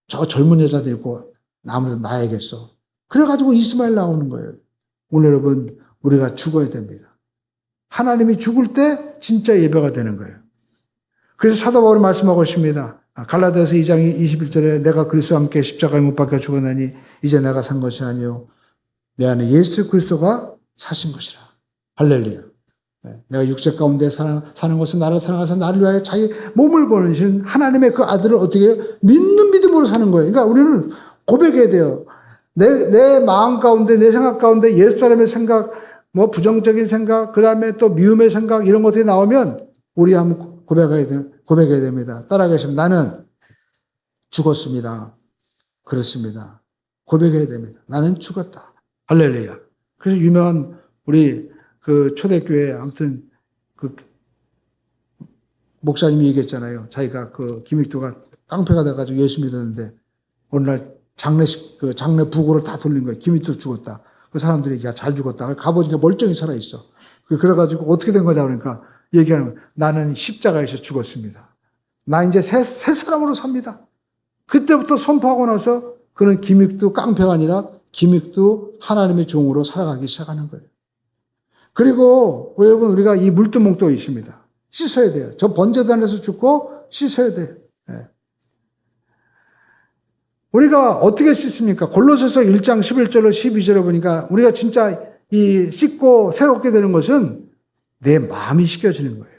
저 젊은 여자 데리고 아무래도 나야겠어. 그래가지고 이스마엘 나오는 거예요. 오늘 여러분, 우리가 죽어야 됩니다. 하나님이 죽을 때 진짜 예배가 되는 거예요. 그래서 사도 바울이 말씀하고 있습니다. 갈라디아서 2장 21절에 내가 그리스도와 함께 십자가에 못 박혀 죽었나니 이제 내가 산 것이 아니요 내 안에 예수 그리스도가 사신 것이라. 할렐루야. 내가 육체 가운데 사는 것은 나를 사랑하셔서 나를 위하여 자기 몸을 보내신 하나님의 그 아들을 어떻게 해요? 믿는 믿음으로 사는 거예요. 그러니까 우리는 고백해야 돼요. 내 마음 가운데, 내 생각 가운데 옛사람의 생각, 뭐 부정적인 생각, 그 다음에 또 미움의 생각, 이런 것들이 나오면 우리 한번 고백해야 됩니다. 따라가시면 나는 죽었습니다. 그렇습니다. 고백해야 됩니다. 나는 죽었다. 할렐루야. 그래서 유명한 우리 그 초대교회 아무튼 그 목사님이 얘기했잖아요. 자기가 그 김익두가 깡패가 돼가지고 예수 믿었는데 어느 날 장례 부고를 다 돌린 거예요. 김익두 죽었다. 그 사람들이 야, 잘 죽었다. 가보니까 멀쩡히 살아있어. 그래가지고 어떻게 된 거다 그러니까 얘기하는 거예요. 나는 십자가에서 죽었습니다. 나 이제 새 사람으로 삽니다. 그때부터 선포하고 나서 그는 김익두 깡패가 아니라 김익두 하나님의 종으로 살아가기 시작하는 거예요. 그리고 여러분, 우리가 이 물두멍도 있습니다. 씻어야 돼요. 저 번제단에서 죽고 씻어야 돼요. 우리가 어떻게 씻습니까? 골로새서 1장 11절로 12절에 보니까 우리가 진짜 이 씻고 새롭게 되는 것은 내 마음이 씻겨지는 거예요.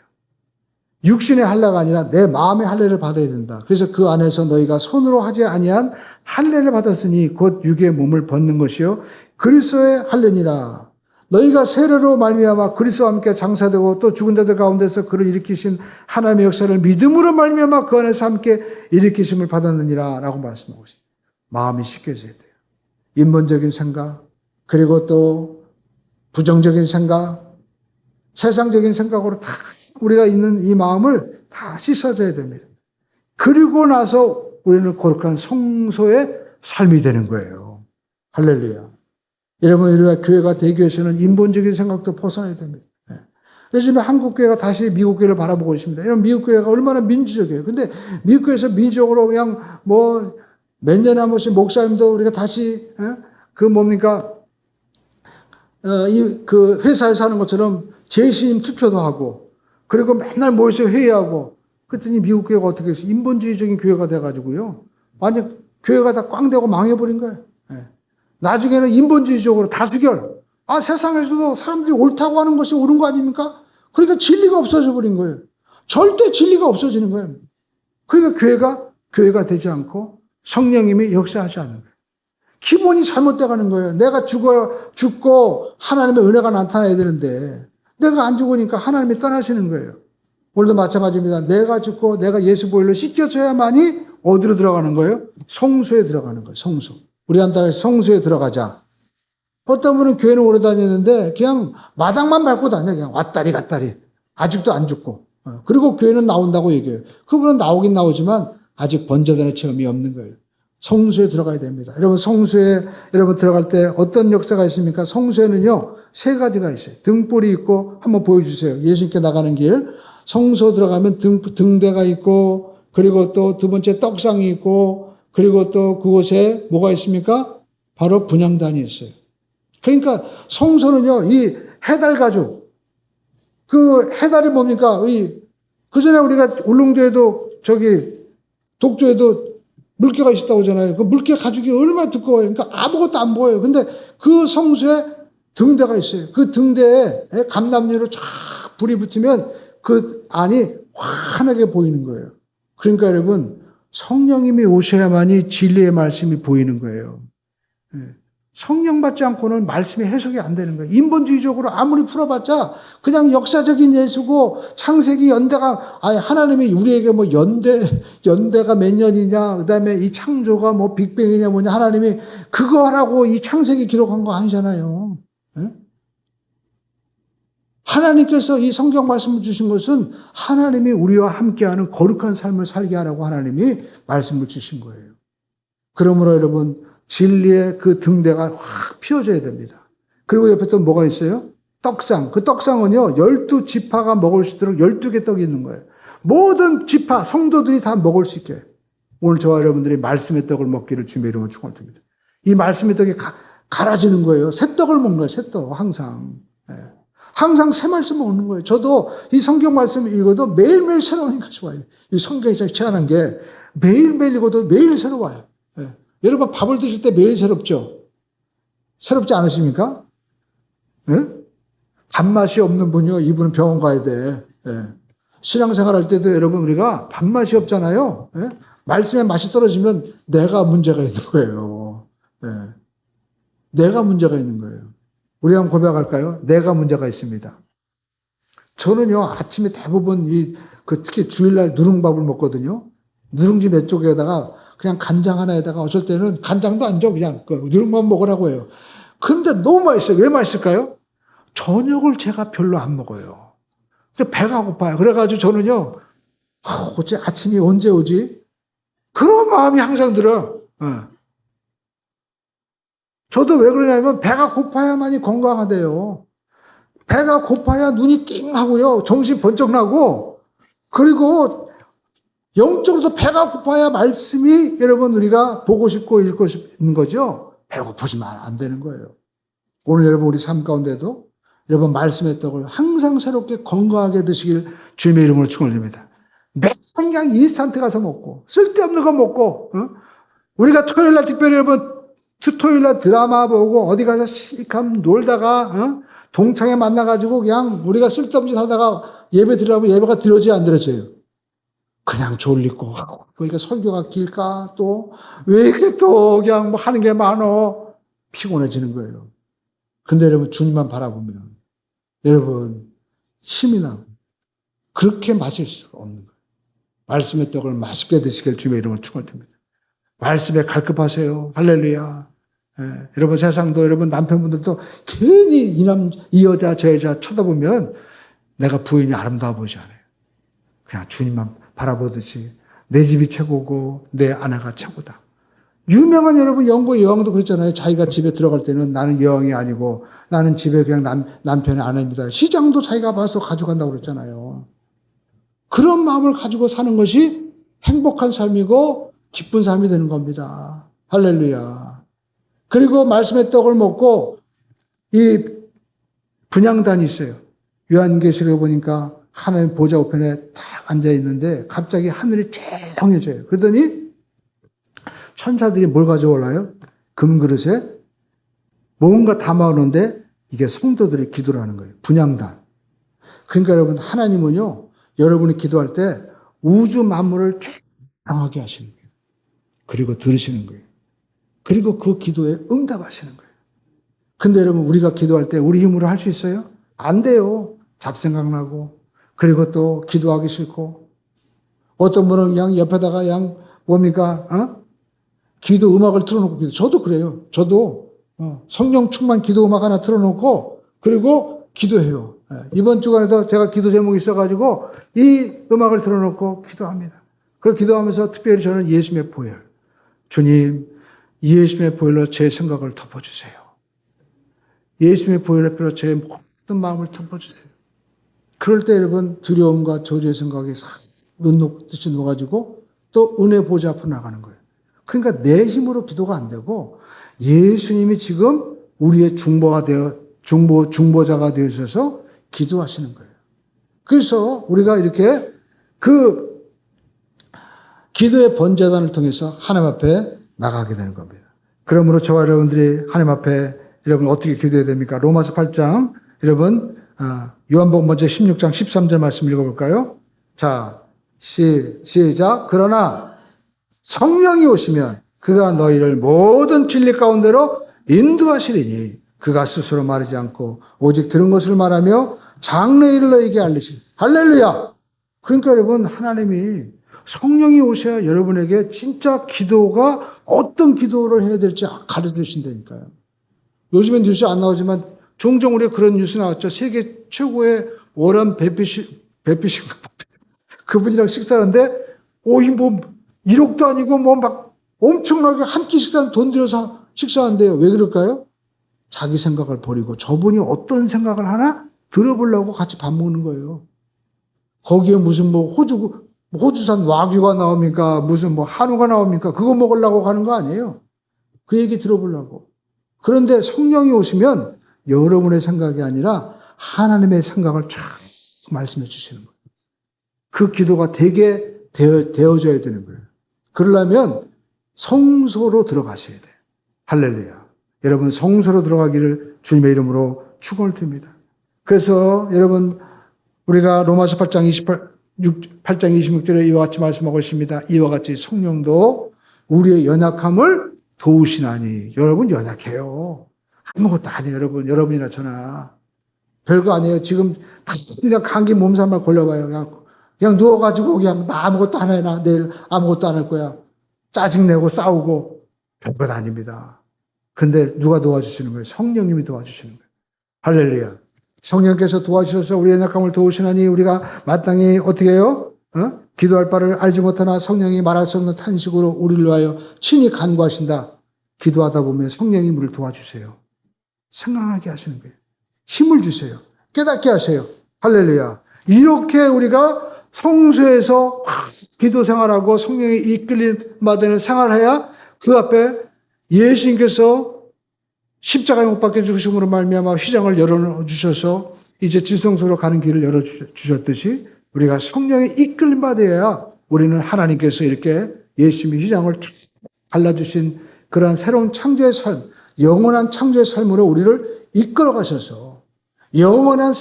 육신의 할례가 아니라 내 마음의 할례를 받아야 된다. 그래서 그 안에서 너희가 손으로 하지 아니한 할례를 받았으니 곧 육의 몸을 벗는 것이요 그리스도의 할례니라. 너희가 세례로 말미암아 그리스도와 함께 장사되고 또 죽은 자들 가운데서 그를 일으키신 하나님의 역사를 믿음으로 말미암아 그 안에서 함께 일으키심을 받았느니라 라고 말씀하고 있습니다. 마음이 씻겨져야 돼요. 인본적인 생각, 그리고 또 부정적인 생각, 세상적인 생각으로 다 우리가 있는 이 마음을 다 씻어줘야 됩니다. 그리고 나서 우리는 거룩한 성소의 삶이 되는 거예요. 할렐루야. 여러분, 우리가 교회가 대기 위해서는 인본적인 생각도 벗어나야 됩니다. 요즘에 한국 교회가 다시 미국 교회를 바라보고 있습니다. 이런 미국 교회가 얼마나 민주적이에요. 근데 미국 교회에서 민주적으로 그냥 뭐 몇 년에 한 번씩 목사님도 우리가 다시 그 회사에서 하는 것처럼 재신임 투표도 하고, 그리고 맨날 모여서 회의하고, 그랬더니 미국 교회가 어떻게 했어요? 인본주의적인 교회가 돼가지고요. 완전 교회가 다 꽝되고 망해버린 거예요. 나중에는 인본주의적으로 다수결. 세상에서도 사람들이 옳다고 하는 것이 옳은 거 아닙니까? 그러니까 진리가 없어져 버린 거예요. 절대 진리가 없어지는 거예요. 그러니까 교회가 되지 않고 성령님이 역사하지 않는 거예요. 기본이 잘못돼 가는 거예요. 내가 죽고 하나님의 은혜가 나타나야 되는데, 내가 안 죽으니까 하나님이 떠나시는 거예요. 오늘도 마찬가지입니다. 내가 죽고 내가 예수 보혈로 씻겨져야만이 어디로 들어가는 거예요? 성소에 들어가는 거예요. 성소. 우리 한달에 성소에 들어가자. 어떤 분은 교회는 오래 다녔는데 그냥 마당만 밟고 다녀. 그냥 왔다리 갔다리. 아직도 안 죽고. 그리고 교회는 나온다고 얘기해요. 그분은 나오긴 나오지만 아직 번져드는 체험이 없는 거예요. 성소에 들어가야 됩니다. 여러분, 성소에 여러분 들어갈 때 어떤 역사가 있습니까? 성소에는요, 세 가지가 있어요. 등불이 있고, 한번 보여주세요. 예수님께 나가는 길. 성소 들어가면 등대가 있고, 그리고 또 두 번째 떡상이 있고, 그리고 또 그곳에 뭐가 있습니까? 바로 분향단이 있어요. 그러니까 성소는요, 이 해달 가죽. 그 해달이 뭡니까? 그 전에 우리가 울릉도에도 독도에도 물개가 있었다고 하잖아요. 그 물개 가죽이 얼마나 두꺼워요. 그러니까 아무것도 안 보여요. 근데 그 성소에 등대가 있어요. 그 등대에 감람류로 쫙 불이 붙으면 그 안이 환하게 보이는 거예요. 그러니까 여러분, 성령님이 오셔야만이 진리의 말씀이 보이는 거예요. 성령 받지 않고는 말씀이 해석이 안 되는 거예요. 인본주의적으로 아무리 풀어봤자 그냥 역사적인 예수고, 창세기 연대가, 하나님이 우리에게 뭐 연대가 몇 년이냐, 그 다음에 이 창조가 뭐 빅뱅이냐 뭐냐, 하나님이 그거 하라고 이 창세기 기록한 거 아니잖아요. 하나님께서 이 성경 말씀을 주신 것은 하나님이 우리와 함께하는 거룩한 삶을 살게 하라고 하나님이 말씀을 주신 거예요. 그러므로 여러분, 진리의 그 등대가 확 피어져야 됩니다. 그리고 옆에 또 뭐가 있어요? 떡상. 그 떡상은요, 12지파가 먹을 수 있도록 12개 떡이 있는 거예요. 모든 지파, 성도들이 다 먹을 수 있게. 오늘 저와 여러분들이 말씀의 떡을 먹기를 주님의 이름으로 축원드립니다. 이 말씀의 떡이 갈아지는 거예요. 새 떡을 먹는 거예요. 새 떡, 항상. 항상 새 말씀 먹는 거예요. 저도 이 성경 말씀을 읽어도 매일매일 새로우니까 좋아요. 이 성경이 희한한 게 매일매일 읽어도 매일 새로워요. 여러분, 밥을 드실 때 매일 새롭죠? 새롭지 않으십니까? 밥맛이 없는 분이요, 이분은 병원 가야 돼. 신앙생활 할 때도 여러분, 우리가 밥맛이 없잖아요. 말씀의 맛이 떨어지면 내가 문제가 있는 거예요. 내가 문제가 있는 거예요. 우리 한번 고백할까요? 내가 문제가 있습니다. 저는요, 아침에 대부분 특히 주일날 누룽밥을 먹거든요. 누룽지 몇 쪽에다가 그냥 간장 하나에다가 어쩔 때는 간장도 안 줘. 그냥 누룽밥 먹으라고 해요. 근데 너무 맛있어요. 왜 맛있을까요? 저녁을 제가 별로 안 먹어요. 근데 배가 고파요. 그래가지고 저는요, 어째 아침이 언제 오지? 그런 마음이 항상 들어요. 저도 왜 그러냐면 배가 고파야만이 건강하대요. 배가 고파야 눈이 띵 하고요. 정신 번쩍 나고, 그리고 영적으로도 배가 고파야 말씀이 여러분 우리가 보고 싶고 읽고 싶은 거죠. 배고프지만 안 되는 거예요. 오늘 여러분 우리 삶 가운데도 여러분 말씀의 떡을 항상 새롭게 건강하게 드시길 주님의 이름으로 축원드립니다. 매일 그냥 인스턴트 가서 먹고 쓸데없는 거 먹고, 우리가 토요일날 특별히 여러분 토요일날 드라마 보고 어디 가서 실컷 놀다가 동창회 만나가지고 그냥 우리가 쓸데없는 짓 하다가 예배 드리려면 예배가 들어져야 안 들어져요. 그냥 졸리고, 그러니까 설교가 길까? 또, 왜 이렇게 또 그냥 뭐 하는 게 많어? 피곤해지는 거예요. 근데 여러분 주님만 바라보면 여러분 힘이 나고 그렇게 마실 수가 없는 거예요. 말씀의 떡을 맛있게 드시길 주님의 이름으로 축원드립니다. 말씀에 갈급하세요. 할렐루야. 예, 여러분 세상도 여러분 남편분들도 괜히 이 여자 저 여자 쳐다보면 내가 부인이 아름다워 보이지 않아요. 그냥 주님만 바라보듯이 내 집이 최고고 내 아내가 최고다. 유명한 여러분 영국의 여왕도 그랬잖아요. 자기가 집에 들어갈 때는 나는 여왕이 아니고 나는 집에 그냥 남편의 아내입니다. 시장도 자기가 봐서 가져간다고 그랬잖아요. 그런 마음을 가지고 사는 것이 행복한 삶이고 기쁜 삶이 되는 겁니다. 할렐루야. 그리고 말씀의 떡을 먹고 이 분향단이 있어요. 요한계시록에 보니까 하나님 보좌 우편에 딱 앉아 있는데 갑자기 하늘이 조용해져요. 그러더니 천사들이 뭘 가져올라요? 금그릇에 뭔가 담아오는데 이게 성도들이 기도를 하는 거예요. 분향단. 그러니까 여러분 하나님은요. 여러분이 기도할 때 우주 만물을 조용하게 하시는 거예요. 그리고 들으시는 거예요. 그리고 그 기도에 응답하시는 거예요. 근데 여러분 우리가 기도할 때 우리 힘으로 할 수 있어요? 안 돼요. 잡생각 나고 그리고 또 기도하기 싫고 어떤 분은 그냥 옆에다가 그냥 뭡니까? 기도 음악을 틀어놓고 기도. 저도 그래요. 저도 성령 충만 기도 음악 하나 틀어놓고 그리고 기도해요. 이번 주간에도 제가 기도 제목이 있어가지고 이 음악을 틀어놓고 기도합니다. 그 기도하면서 특별히 저는 예수님의 보혈. 주님, 예수님의 보혈로 제 생각을 덮어주세요. 예수님의 보혈의 피로 제 모든 마음을 덮어주세요. 그럴 때 여러분 두려움과 저주의 생각이 싹 눈 녹듯이 녹아지고 또 은혜 보좌 앞으로 나가는 거예요. 그러니까 내 힘으로 기도가 안 되고 예수님이 지금 우리의 중보자가 되어 있어서 기도하시는 거예요. 그래서 우리가 이렇게 그 기도의 번제단을 통해서 하나님 앞에 나가게 되는 겁니다. 그러므로 저와 여러분들이 하나님 앞에 여러분 어떻게 기도해야 됩니까? 로마서 8장 여러분 요한복음 먼저 16장 13절 말씀 읽어볼까요? 자 시작. 그러나 성령이 오시면 그가 너희를 모든 진리 가운데로 인도하시리니 그가 스스로 말하지 않고 오직 들은 것을 말하며 장래일을 너희에게 알리시리. 할렐루야. 그러니까 여러분 하나님이 성령이 오셔야 여러분에게 진짜 기도가 어떤 기도를 해야 될지 가르쳐 주신다니까요. 요즘엔 뉴스 안 나오지만 종종 우리가 그런 뉴스 나왔죠. 세계 최고의 워런 베핏 그분이랑 식사하는데 뭐 1억도 아니고 뭐 막 엄청나게 한 끼 식사 돈 들여서 식사한대요. 왜 그럴까요? 자기 생각을 버리고 저분이 어떤 생각을 하나 들어보려고 같이 밥 먹는 거예요. 거기에 무슨 뭐 호주산 와규가 나옵니까? 무슨 뭐 한우가 나옵니까? 그거 먹으려고 가는 거 아니에요. 그 얘기 들어보려고. 그런데 성령이 오시면 여러분의 생각이 아니라 하나님의 생각을 쫙 말씀해 주시는 거예요. 그 기도가 되게 되어져야 되는 거예요. 그러려면 성소로 들어가셔야 돼요. 할렐루야. 여러분 성소로 들어가기를 주님의 이름으로 축원을 드립니다. 그래서 여러분 우리가 로마서 8장 26절에 이와 같이 말씀하고 있습니다. 이와 같이 성령도 우리의 연약함을 도우시나니. 여러분 연약해요. 아무것도 아니에요. 여러분이나 저나 별거 아니에요. 지금 그냥 감기 몸살만 걸려봐요. 그냥 누워가지고 그냥 나 아무것도 안 해. 나 내일 아무것도 안 할 거야. 짜증내고 싸우고 별것 아닙니다. 근데 누가 도와주시는 거예요? 성령님이 도와주시는 거예요. 할렐루야. 성령께서 도와주셔서 우리의 연약함을 도우시나니 우리가 마땅히 어떻게 해요? 기도할 바를 알지 못하나 성령이 말할 수 없는 탄식으로 우리를 위하여 친히 간구하신다. 기도하다 보면 성령이 우리를 도와주세요. 생각나게 하시는 거예요. 힘을 주세요. 깨닫게 하세요. 할렐루야. 이렇게 우리가 성소에서 기도 생활하고 성령이 이끌림 받는 생활해야 그 앞에 예수님께서 십자가에 못 박혀 죽으심으로 말미암아 휘장을 열어주셔서 이제 지성소로 가는 길을 열어주셨듯이 우리가 성령의 이끌림 받아야 우리는 하나님께서 이렇게 예수님의 휘장을 갈라주신 그러한 새로운 창조의 삶, 영원한 창조의 삶으로 우리를 이끌어 가셔서 영원한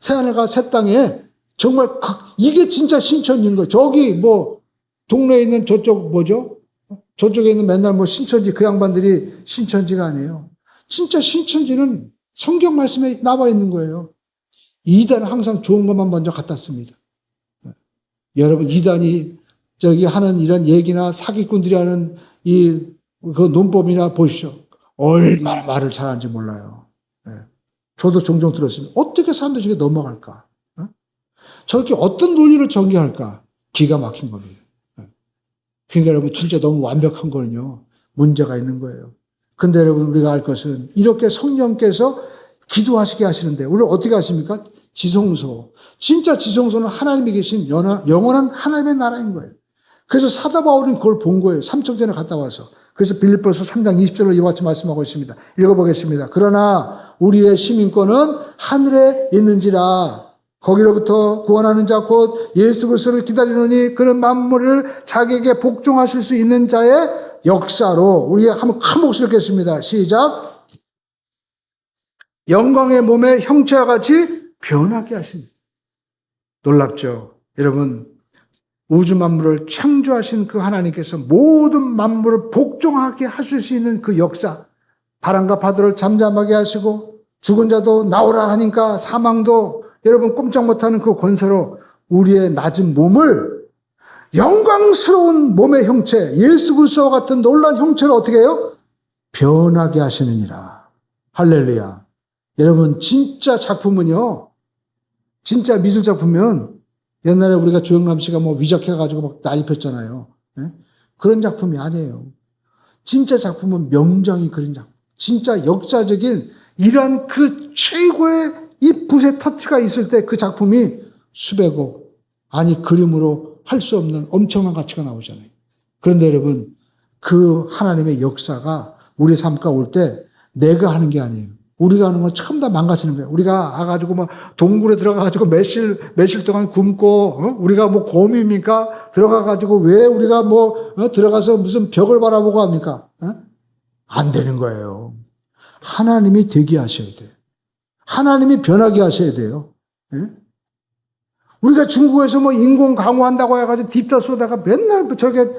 새하늘과 새 땅에 정말 이게 진짜 신천지인 거예요. 저기 뭐 동네에 있는 저쪽 뭐죠? 저쪽에 있는 맨날 뭐 신천지 그 양반들이 신천지가 아니에요. 진짜 신천지는 성경 말씀에 나와 있는 거예요. 이단은 항상 좋은 것만 먼저 갖다 씁니다. 여러분, 이단이 하는 이런 얘기나 사기꾼들이 하는 그 논법이나 보십시오. 얼마나 말을 잘하는지 몰라요. 저도 종종 들었습니다. 어떻게 사람들이 저게 넘어갈까? 저렇게 어떤 논리를 전개할까? 기가 막힌 겁니다. 그러니까 여러분, 진짜 너무 완벽한 거는요, 문제가 있는 거예요. 근데 여러분, 우리가 알 것은 이렇게 성령께서 기도하시게 하시는데, 우리는 어떻게 하십니까? 지성소. 진짜 지성소는 하나님이 계신 영원한 하나님의 나라인 거예요. 그래서 사도 바울은 그걸 본 거예요. 3천 전에 갔다 와서. 그래서 빌립보서 3장 20절로 이와 같이 말씀하고 있습니다. 읽어보겠습니다. 그러나 우리의 시민권은 하늘에 있는지라. 거기로부터 구원하는 자 곧 예수 그리스도를 기다리노니 그런 만물을 자기에게 복종하실 수 있는 자의 역사로 우리 한번 큰 목소리를 겠습니다. 시작. 영광의 몸의 형체와 같이 변하게 하십니다. 놀랍죠? 여러분, 우주 만물을 창조하신 그 하나님께서 모든 만물을 복종하게 하실 수 있는 그 역사, 바람과 파도를 잠잠하게 하시고 죽은 자도 나오라 하니까 사망도 여러분 꼼짝 못하는 그 권세로 우리의 낮은 몸을 영광스러운 몸의 형체, 예수 그리스도와 같은 놀라운 형체로 어떻게 해요? 변하게 하시느니라. 할렐루야. 여러분, 진짜 작품은요, 진짜 미술 작품은 옛날에 우리가 조영남 씨가 뭐 위작해가지고 막 난리 폈잖아요. 그런 작품이 아니에요. 진짜 작품은 명장이 그린 작품. 진짜 역사적인 이러한 그 최고의 이 붓의 터치가 있을 때 그 작품이 수백억, 아니 그림으로 할 수 없는 엄청난 가치가 나오잖아요. 그런데 여러분, 그 하나님의 역사가 우리 삶 가운데 올 때 내가 하는 게 아니에요. 우리가 하는 건 처음 다 망가지는 거예요. 우리가 와가지고 뭐 동굴에 들어가가지고 며칠 동안 굶고, 우리가 뭐 곰입니까? 들어가가지고 왜 우리가 뭐, 들어가서 무슨 벽을 바라보고 합니까? 안 되는 거예요. 하나님이 되게 하셔야 돼요. 하나님이 변하게 하셔야 돼요. 우리가 중국에서 뭐 인공 강화한다고 해가지고 딥다 쏘다가 맨날 저렇게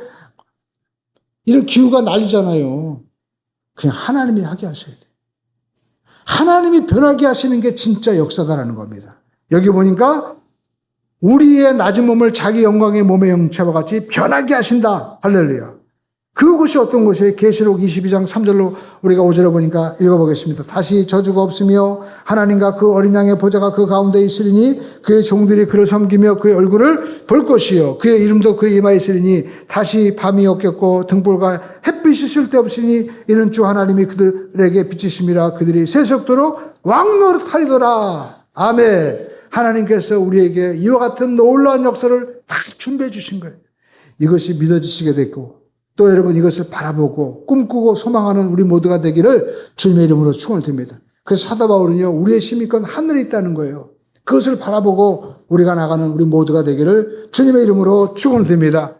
이런 기후가 난리잖아요. 그냥 하나님이 하게 하셔야 돼요. 하나님이 변하게 하시는 게 진짜 역사다라는 겁니다. 여기 보니까 우리의 낮은 몸을 자기 영광의 몸의 형체와 같이 변하게 하신다. 할렐루야. 그것이 어떤 것이에요? 계시록 22장 3절로 우리가 5절에 보니까 읽어보겠습니다. 다시 저주가 없으며 하나님과 그 어린 양의 보좌가 그 가운데 있으리니 그의 종들이 그를 섬기며 그의 얼굴을 볼 것이요 그의 이름도 그의 이마에 있으리니 다시 밤이 없겠고 등불과 햇빛이 쓸데없으니 이는 주 하나님이 그들에게 비치심이라 그들이 세속도록 왕노릇하리더라. 아멘. 하나님께서 우리에게 이와 같은 놀라운 역사를 다 준비해 주신 거예요. 이것이 믿어지시게 됐고 또 여러분 이것을 바라보고 꿈꾸고 소망하는 우리 모두가 되기를 주님의 이름으로 축원을 드립니다. 그래서 사도 바울은요, 우리의 시민권 하늘에 있다는 거예요. 그것을 바라보고 우리가 나가는 우리 모두가 되기를 주님의 이름으로 축원을 드립니다.